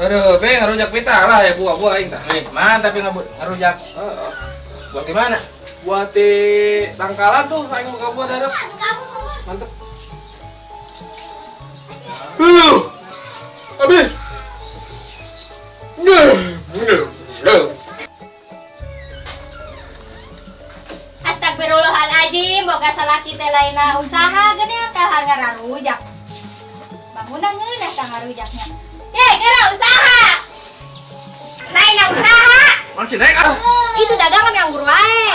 Aduh, be ngarujak pita lah ya buah-buah aing tah. Man, tapi ngarujak. Buat di mana? Buat di tangkalan tuh aing mau buah darah. Mantep. Abi. Astagfirullahaladzim, boga salaki teh lainna usaha geuning kahar ngararujak. Bangunan ngeunah tah ngarujaknya. Kira usaha. Lainna usaha. Masih naik ah. Itu dagangan yang wae.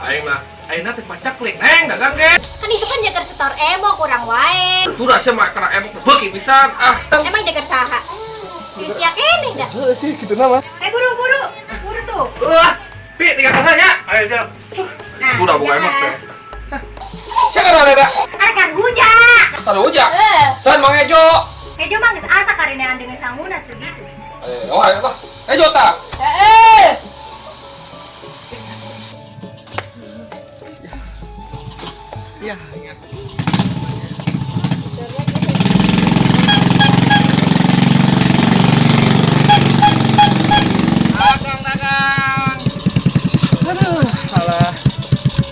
Aing mah ayeuna teh pacaklik neng dagang ge. Kan isu kan jeker setor emo kurang wae. Tuh rasa mah kena emok teh beuki pisan ah. Emang jeker saha? Sia keneh dah. Heuh sih kitu nama. Buru tuh. Pi tinggal kana nya. Ayo siap. Nah, Udah buka emok teh. Siapa ada ada? Arkan hujak. Kalau ujak. Dan Mang Ejo. Ejo mah geus asa karenean dengan sanguna segitu. Oh ayo lah. Ejo ta. Ya, ingat. Dagang. Aduh, salah.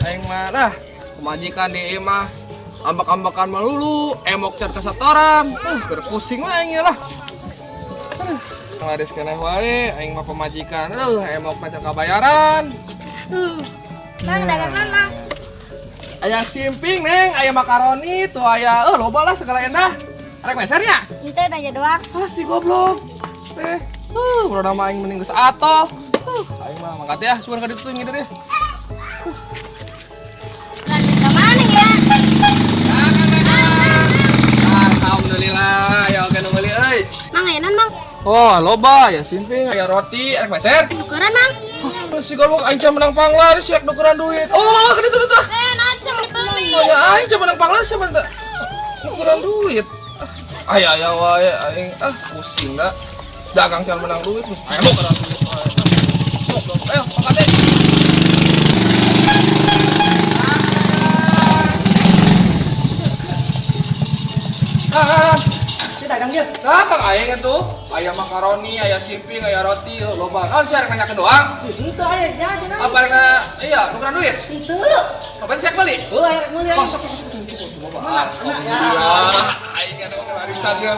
Aing mah dah pemajikan di imah ambak-ambakan melulu, emok cer kesetoran. Keur pusing mah aing lah. Aduh, ngaris keneh wae aing mah pemajikan. Emok mah cer kabayaran. Mang dagangan mang. Aya simping neng, aya makaroni, tuh aya loba lah segala endah. Arek meser ya? Ente nanya doang. Si goblok. Teh. Udah nama aing mending geus atoh. Aing mah mangkat ya, sugan ka ditu ngider ya. Lanjut ke mana ya? Alhamdulillah, ya oke nu meuli euy. Mang enan mang. Oh, loba ya simping, aya roti, arek meser. Tukeran mang. Si goblok aing can menang panglar, siak nukeran duit. Oh, ka ditu ditu. Nanti sama dibeli. Oh ya aing can menang panglar sama teh. Nukeran duit. Aya wae aing pusing dah. Dagang can menang duit terus ayo nukeran duit. Goblok. Ayo, angkat deh. Dagang dia. Dagang aing itu. Aya makaroni, aya simping, aya roti, loba. Naon sih arek nanyakeun doang? Itu aya jajan. Apa arek iya, nukeran duit? Itu. Apa sih beli? Oh, aya rek meuli. Masuk coba. Aing atuh warisan ge.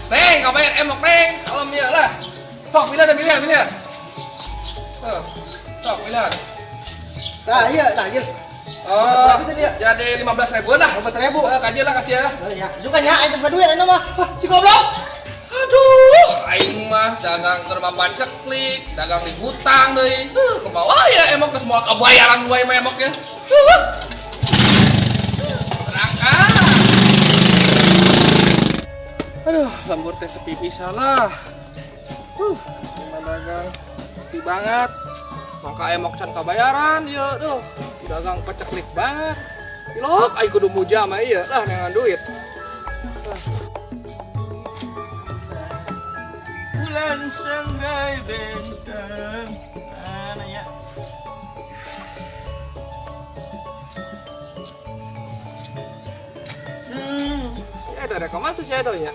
Neng, kabayar emok neng. Salam ya lah. Sok pilihan dan pilihan. Sok pilihan. Nah, iya, nah, iya. Oh, itu dia. jadi 15.000 lah. 15.000. Kaji lah kasih ya. Ya, suka nya itu duit anu mah. Si goblok. Aduh, aing mah dagang keur mah paceklik, dagang di hutang deui. Kumaha ya emok geus moal kabayaran wae mah emok ya. Berangkat. Aduh, lembur teh sepi pisan lah. Dagang sepi banget. Mangka emok can kabayaran ieu duh. Dagang paceklik banget. Ilok aing kudu muja mah ieu lah nengan duit. Bulan sanggai bentang mana ya? Si ada rekaman tuh si ada nya.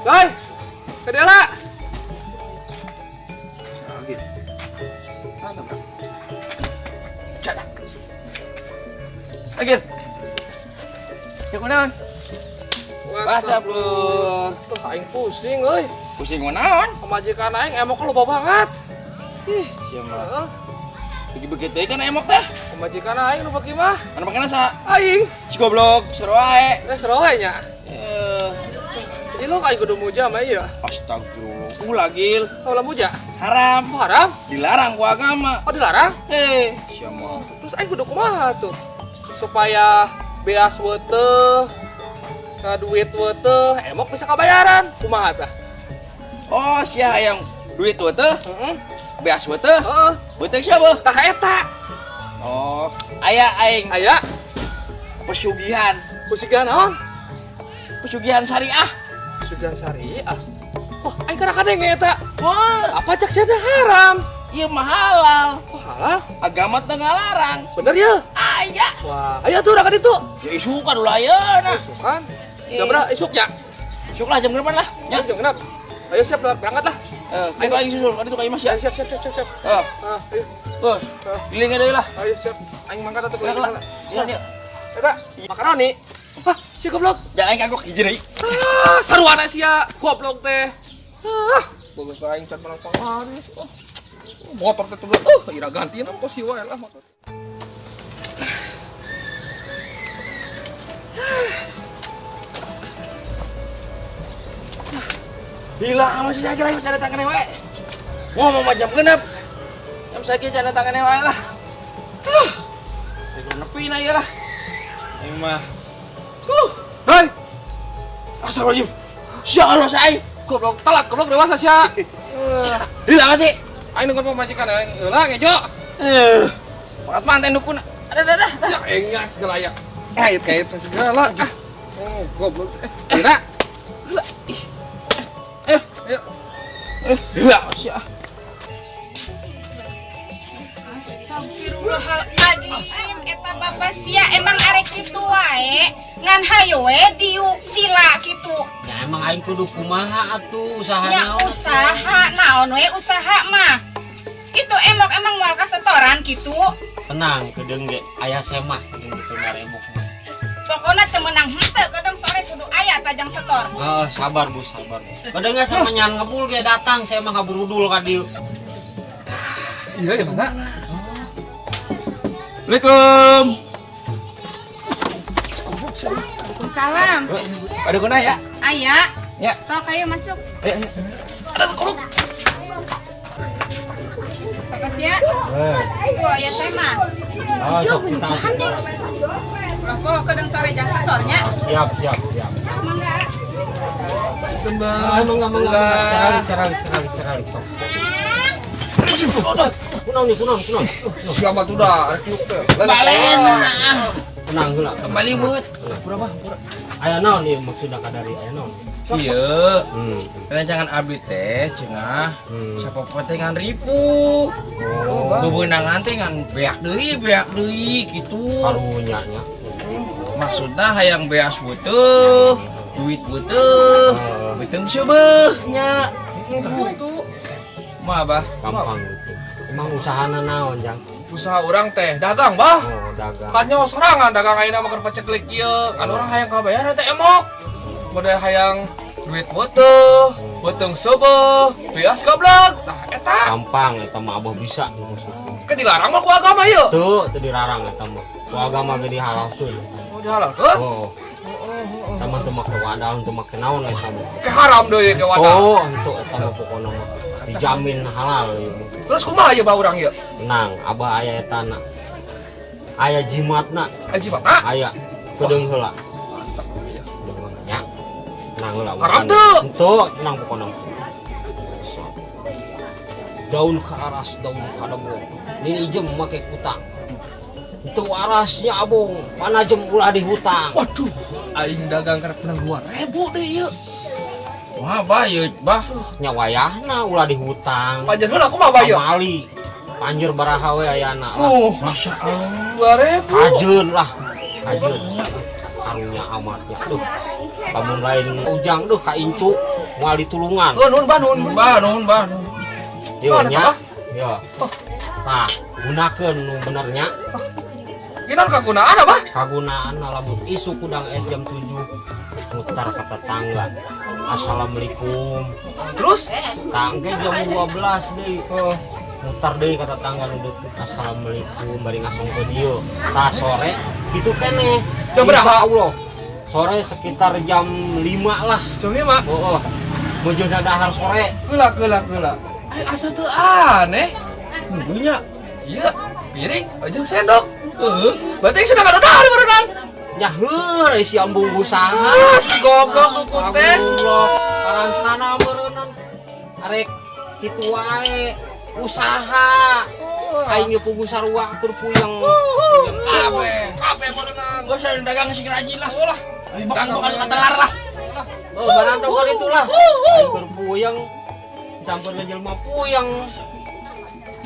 Doi, kedela. Gitu. Cada. Agil. Ya kunaon? Basap lu. Tuh aing pusing euy. Pusing kunaon? Pemajikan aing emok loba banget. Ih, siapa? Heeh. Lagi begitu kan emok teh. Pemajikan aing nu bagi mah Mana pakaian sa? aing. Si goblok, seru wae. Seru we nya. Eh, Jadi lo aing kudu muja mah ieu. astagfirullah. Ulah gil. Tau lah muja. Haram. Oh haram? Dilarang ku agama. Oh dilarang? Siapa? Terus aing kudu kumaha tuh? Supaya beas weteuh, duit weteuh, emok bisa kabayaran. Kumaha tah? Oh, sia yang duit tuh teh. Heeh. Beas we teh. Heeh. Beuteuk siapa? Tah eta. Oh, aya aing Aya pesugihan. pusigan naon? Pesugihan syariah. Pusigan syariah. Oh, aing kana kadenge eta. Wah, Apa cak sia haram? ieu mah halal. Oh, halal. Agama teu ngalarang. Bener ya? Aya. Wah, aya tuh udah itu. Ya isukan ulah ayeuna. Kan? Enggak berapa isuknya. Isuk lah jam berapa lah? Ya, jam genep. Ayo siap berangkat lah. Ayo aing susul, ada tuh kayak Mas ya. Ayo siap. Ah, Ayo. bos. Giling deui lah. Ayo siap. Aing mangkat atuh Iya, keliling. iya. Eta, makanan nih. Hah, si goblok. Da aing kagok hiji deui. Saruana sia, goblok teh. Boga ka aing can menang panglaris. Motor teh tuh. Ira gantiin ongkos si wae lah motor. Bila masih saja lah cara tangannya wae. Ngomong macam genep. Jam saja cara tangannya wae lah. Aku nepi na ieu lah. Aing mah. Hei, Astagfirullahaladzim. Sia Allah saya. goblok telat, goblok dewasa sia. Bila masih. Aing nunggu pemajikan aing. Heula ngejo. Makat manten dukun. Ada. Ya engnya segala ya. Kait segala. Goblok. Ira. Ayo. Bila masih. Astagfirullahaladzim, eta bapak sia emang arek kitu wae ngan hayo we diuk sila kitu. Ya emang aing kudu kumaha atuh usaha Nya naon. usaha naon we usaha mah. Itu emok emang moal kasetoran kitu. Tenang, kedeung ge aya semah kedeung kitu maremok mah. Pokona teu meunang henteu kadang sore kudu aya tajang setor. Sabar Bu. Kedeung ge samanyan ngebul ge datang saya mah ngaburudul ka dieu. Iya, mana? Assalamualaikum. Salam. Ada guna ya? Aya. Ya. Sok ayo masuk. Ayo. Bapak sia. Tuh aya teh mah. Sok kita. Berapa kadang sore jang setornya? Siap. Mangga. Tembak. Mangga. Ceralik sok. Kunaon. Siapa tuh dah? Tiuk teh. Balen. Tenang heula. Kembali buat. Pura. Aya naon ieu maksudna kadari aya naon? Iya. Hmm. Rancangan abdi teh cenah. Siapa teh ngan ripu. Oh, Bebenangan teh ngan beak deui kitu. karunya nya. Maksudna hayang beas beuteuh, duit beuteuh, beuteung seubeuh nya. Mah bah. Gampang gitu. Emang usahana naon, Jang? Usaha orang teh dagang, bah. Oh, dagang. Kan nyawa serangan dagang ayeuna mah keur paceklik kieu. Kan orang hayang kabayar teh emok. Model hayang duit beuteung seubeuh, beas goblok. Nah, eta Gampang eta mah Abah bisa maksudnya. kan dilarang mah ku agama ieu. Teu dilarang eta mah. Ku agama ge dihalalkeun. Mau dihalalkeun? Oh. Eta mah teu make wadah, teu make naon eta mah. Ke haram deui ke wadah. Oh, henteu eta mah pokona mah dijamin halal ieu mah. Terus kumaha ieu bah urang ieu? Tenang, Abah aya etana. Aya jimatna, Aji mah. aya kedeung heula. Ya. Tenang heula. Haram teu. Henteu, tenang pokona. Daun ke aras, daun ke adabong. Ini ijem make kutang. Itu arasnya abong, panajem ulah di hutang. Waduh, aing dagang karep menang 2000 deh ieu. Wah bah ieu bah. Nya wayahna ulah di hutang. Panjen heula kumaha bah ieu? Mali. Panjur baraha we ayana. Masya Allah. 2000. Hajeun lah. Hajeun. Karunya amatnya. Duh. Lamun lain ujang duh ka incu moal ditulungan. Nun bah. Ieu Mana, nya. Bah? Yo. Tah, gunakeun nu benernya. Ginaon kagunaan bah? Kagunaan lamun isu kudang es jam 7 mutar ke tetangga. Assalamualaikum. Terus? Tangke jam 12 deui. Oh. Mutar deui ka tetangga nu deukeut. Assalamualaikum bari ngasongkeun dieu. Tah sore kitu keneh. Jam berapa? Insyaallah. Sore sekitar jam 5 lah. Jam 5. Oh. Meujeuh dahar sore. Geula. Asa teu aneh. Nya. Iya, piring jeung sendok. Berarti sedang ada dahar berenang. Nya heuh si ambung usaha. Si goblok dukun teh. Astagfirullah. Parang sana meureunang. Arek kitu wae usaha. Aing ge pugu sarua keur puyeng. Kabeh berenang. Gak usah dagang sih rajin lah. Ulah. Bukan katelar lah. Oh, barantau kali itulah. Aing keur puyeng. Disampeurkeun jelema puyeng.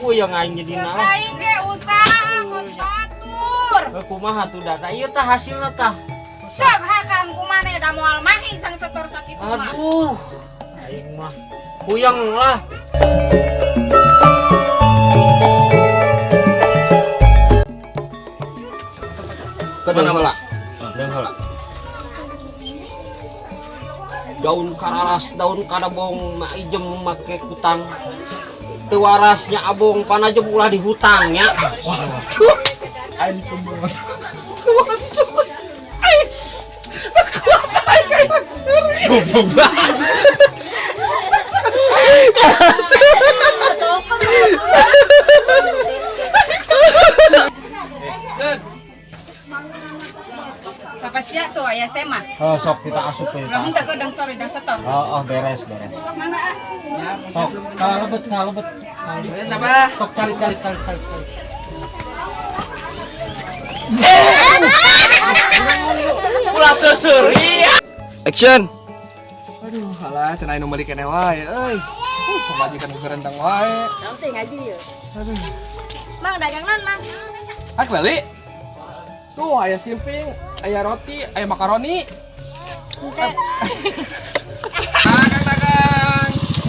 Puyeng aing jadina lah. Aing ge usaha kos batur. Kumaha tuh data? Ieu tah hasilna tah. Sok hakan kumane da moal mahi jang setor sakitu mah. Aduh. Aing mah puyeng lah. Kedeng heula. Kedeng heula. Daun kararas, daun kadabong maijem make kutang. Teu warasnya abong panajem ulah di hutang nya. Aing kumaha. Bapasia tuh aya sema. Oh, sok kita asup ke Ulah henteu kedeng sori dan setor. Oh, beres. Sok mana? Sok, kalebet. Apa? Sok cari. Ulah seuseuri. Action. Aduh, alah cenah anu meuli keneh wae euy. Pemajikan gerendang wae. Mang dagang naon, Mang? Ah, beli. Tuh, aya simping, aya roti, aya makaroni. Ente.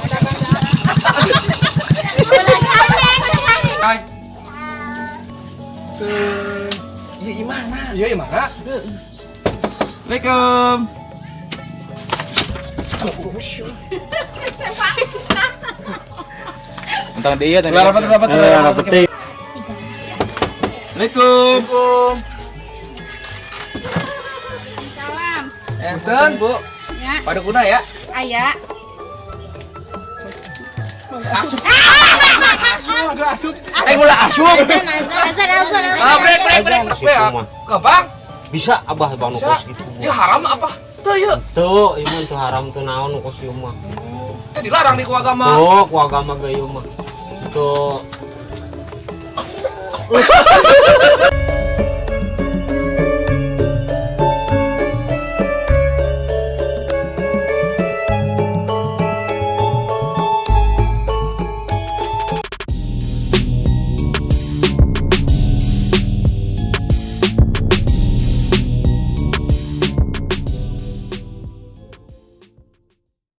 Dagang. Hai. Iya gimana? Iya, mana? Assalamualaikum. Tentang dia tadi. Rapat. Assalamualaikum. Salam. Punten. Bu. Ya, Pada kuna ya? aya. Asup, ada asup. Ulah asup. Azan. Break. Gampang. Bisa abah bang Bisa. nukos gitu. Ya haram apa? Tuh, yuk. Tuh, iman tuh haram tuh naon nukos ieu mah. Ya dilarang di ku agama. Tuh, ku agama ge ieu mah. Tuh.